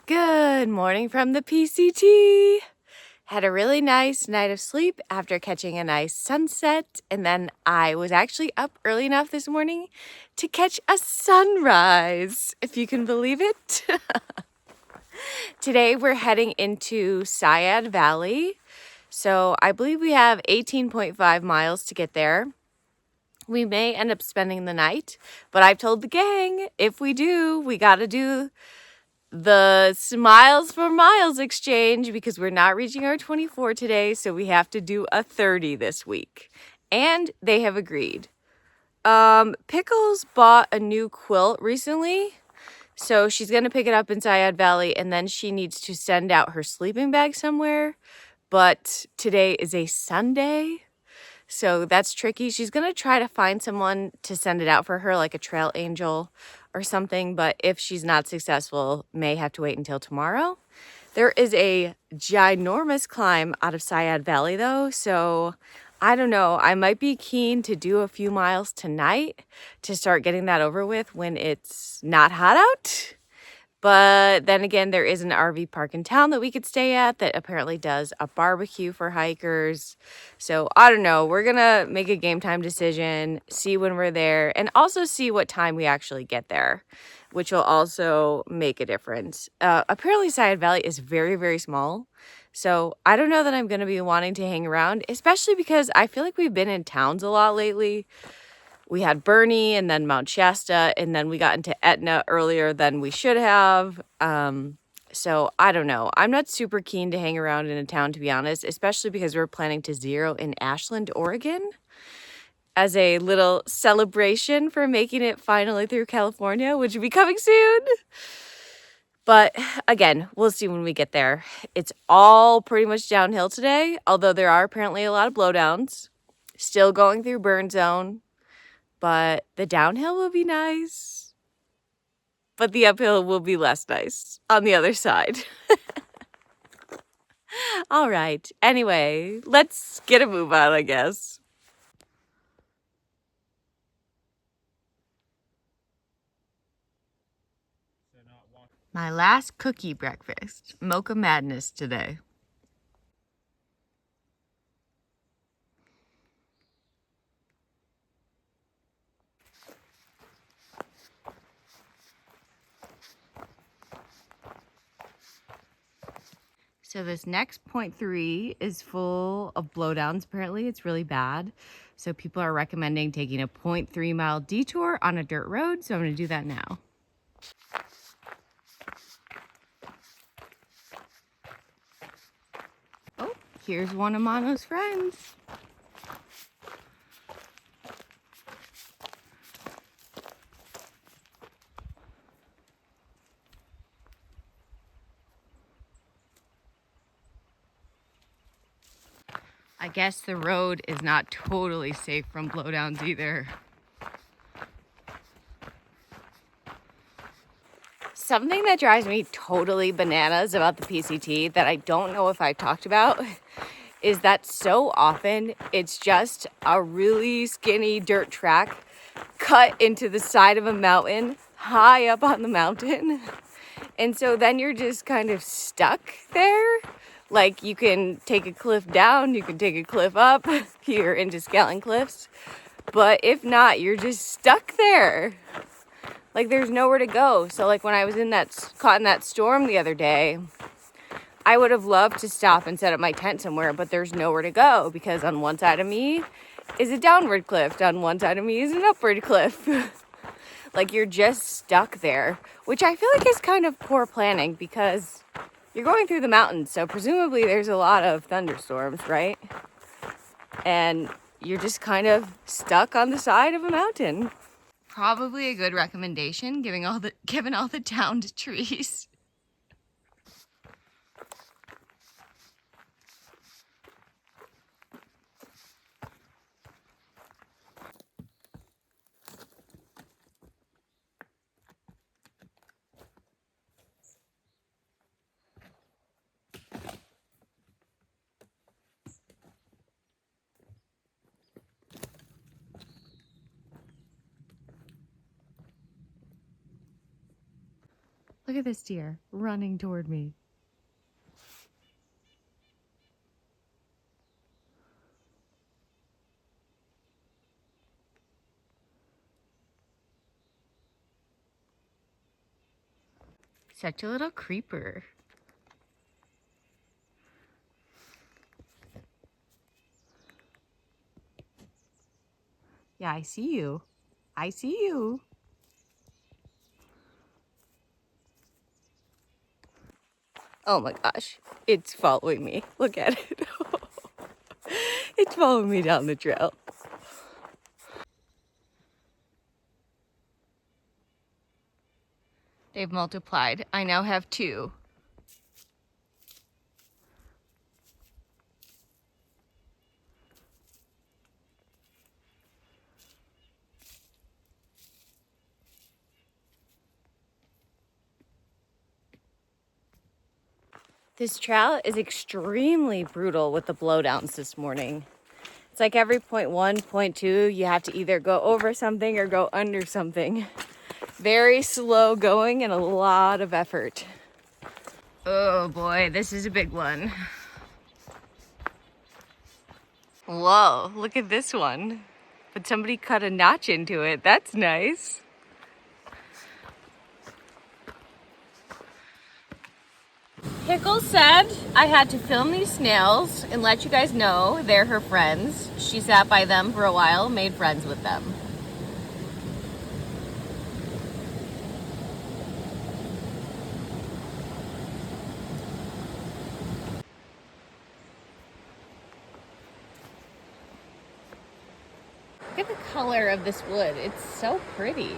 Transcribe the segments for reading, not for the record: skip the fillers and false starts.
Good morning from the PCT. Had a really nice night of sleep after catching a nice sunset, and then I was actually up early enough this morning to catch a sunrise, if you can believe it. Today we're heading into Seiad Valley, so I believe we have 18.5 miles to get there. We may end up spending the night, but I've told the gang if we do, we gotta do the Smiles for Miles exchange because we're not reaching our 24 today, so we have to do a 30 this week. And they have agreed. Pickles bought a new quilt recently, so she's going to pick it up in Seiad Valley, and then she needs to send out her sleeping bag somewhere. But today is a Sunday, so that's tricky. She's going to try to find someone to send it out for her, like a trail angel or something. But if she's not successful, may have to wait until tomorrow. There is a ginormous climb out of Seiad Valley, though. So I don't know. I might be keen to do a few miles tonight to start getting that over with when it's not hot out. But then again, there is an RV park in town that we could stay at that apparently does a barbecue for hikers. So I don't know. We're going to make a game time decision, see when we're there, and also see what time we actually get there, which will also make a difference. Apparently, Seiad Valley is very, very small. So I don't know that I'm going to be wanting to hang around, especially because I feel like we've been in towns a lot lately. We had Bernie and then Mount Shasta, and then we got into Etna earlier than we should have. So I don't know. I'm not super keen to hang around in a town, to be honest, especially because we're planning to zero in Ashland, Oregon as a little celebration for making it finally through California, which will be coming soon. But again, we'll see when we get there. It's all pretty much downhill today, although there are apparently a lot of blowdowns. Still going through burn zone. But the downhill will be nice, but the uphill will be less nice on the other side. All right. Anyway, let's get a move on, I guess. My last cookie breakfast. Mocha madness today. So this next 0.3 is full of blowdowns. Apparently it's really bad. So people are recommending taking a 0.3 mile detour on a dirt road. So I'm going to do that now. Oh, here's one of Mono's friends. I guess the road is not totally safe from blowdowns either. Something that drives me totally bananas about the PCT that I don't know if I've talked about is that so often it's just a really skinny dirt track cut into the side of a mountain high up on the mountain. And so then you're just kind of stuck there. Like you can take a cliff down, you can take a cliff up here into Scaling Cliffs. But if not, you're just stuck there. Like there's nowhere to go. So like when I was caught in that storm the other day, I would have loved to stop and set up my tent somewhere, but there's nowhere to go because on one side of me is a downward cliff. On one side of me is an upward cliff. Like you're just stuck there, which I feel like is kind of poor planning because you're going through the mountains. So presumably there's a lot of thunderstorms, right? And you're just kind of stuck on the side of a mountain. Probably a good recommendation given all the downed trees. Look at this deer running toward me. Such a little creeper. Yeah, I see you. I see you. Oh my gosh, it's following me. Look at it. It's following me down the trail. They've multiplied. I now have 2. This trail is extremely brutal with the blowdowns this morning. It's like every point 1, point 2, you have to either go over something or go under something. Very slow going and a lot of effort. Oh boy, this is a big one. Whoa, look at this one. But somebody cut a notch into it. That's nice. Pickle said I had to film these snails and let you guys know they're her friends. She sat by them for a while, made friends with them. Look at the color of this wood. It's so pretty.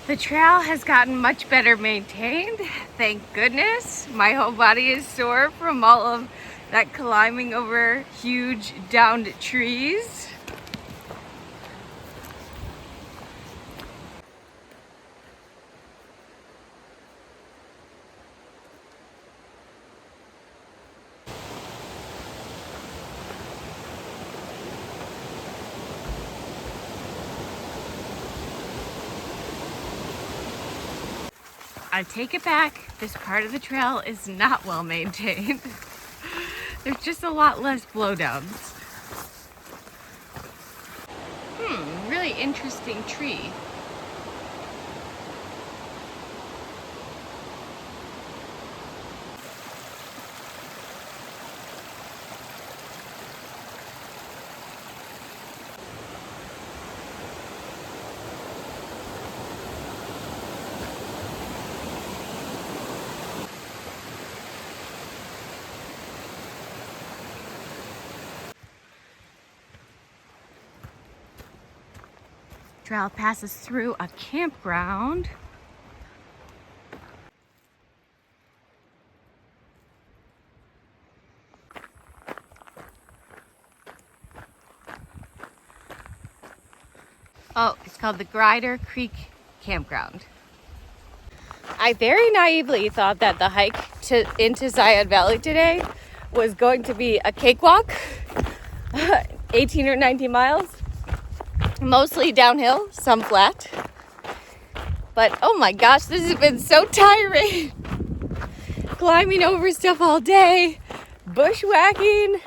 The trail has gotten much better maintained, thank goodness. My whole body is sore from all of that climbing over huge downed trees. I take it back, this part of the trail is not well maintained. There's just a lot less blowdowns. Really interesting tree. Trail passes through a campground. Oh, it's called the Grider Creek Campground. I very naively thought that the hike into Seiad Valley today was going to be a cakewalk, 18 or 19 miles. Mostly downhill, some flat. But oh my gosh, this has been so tiring. Climbing over stuff all day, bushwhacking.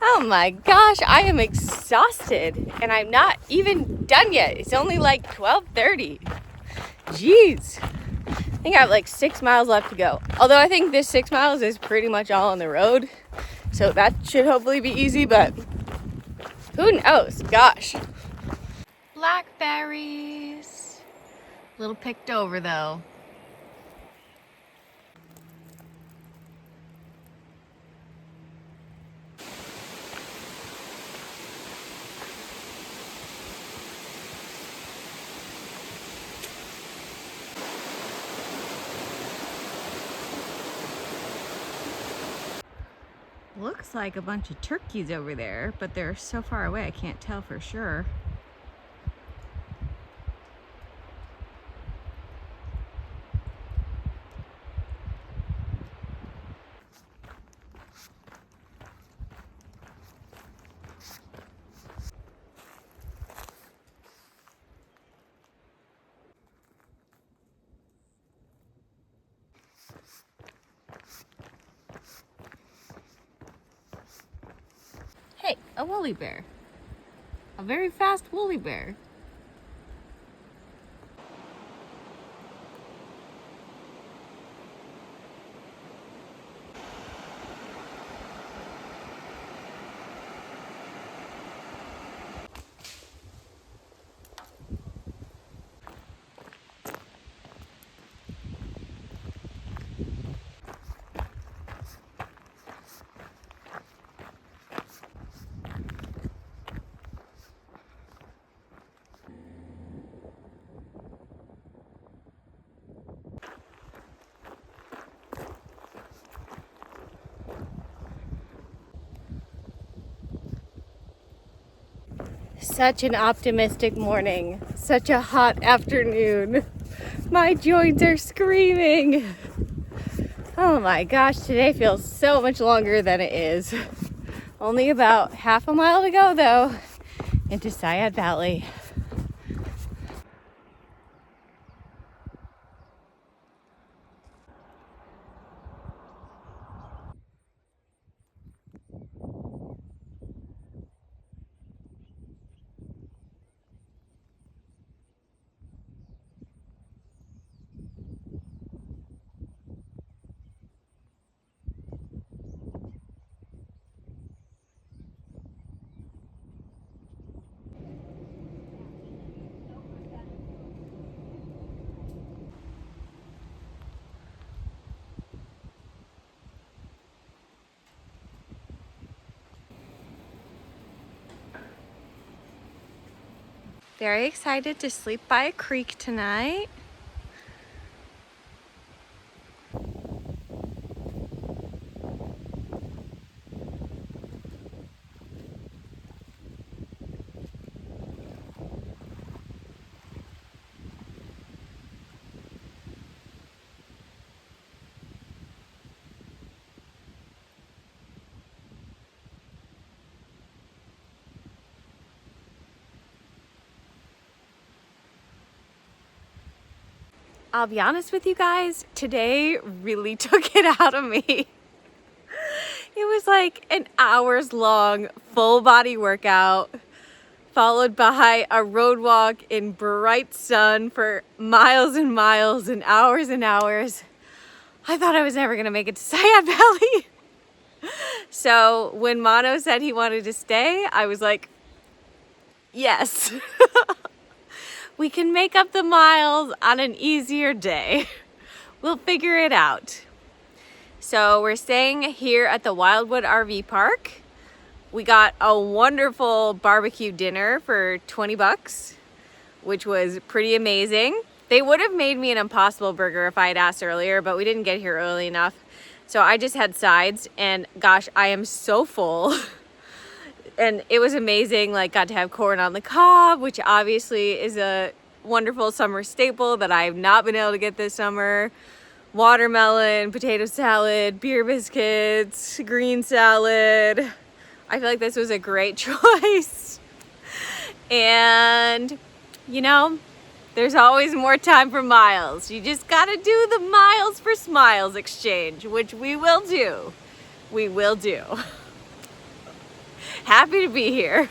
Oh my gosh, I am exhausted and I'm not even done yet. It's only like 12:30. Jeez. I think I have like 6 miles left to go. Although I think this 6 miles is pretty much all on the road. So that should hopefully be easy, but who knows? Gosh. Blackberries. A little picked over though. looks like a bunch of turkeys over there, but they're so far away I can't tell for sure. Hey, a woolly bear. A very fast woolly bear. Such an optimistic morning. Such a hot afternoon. My joints are screaming. Oh my gosh, today feels so much longer than it is. Only about half a mile to go though, into Seiad Valley. Very excited to sleep by a creek tonight. I'll be honest with you guys, today really took it out of me. It was like an hours long full body workout, followed by a road walk in bright sun for miles and miles and hours and hours. I thought I was never gonna make it to Seiad Valley. So when Mono said he wanted to stay, I was like, yes. We can make up the miles on an easier day. We'll figure it out. So we're staying here at the Wildwood RV Park. We got a wonderful barbecue dinner for 20 bucks, which was pretty amazing. They would have made me an Impossible Burger if I had asked earlier, but we didn't get here early enough. So I just had sides, and gosh, I am so full. And it was amazing. Like, got to have corn on the cob, which obviously is a wonderful summer staple that I've not been able to get this summer. Watermelon, potato salad, beer biscuits, green salad. I feel like this was a great choice. And, you know, there's always more time for miles. You just gotta do the miles for smiles exchange, which we will do. We will do. Happy to be here.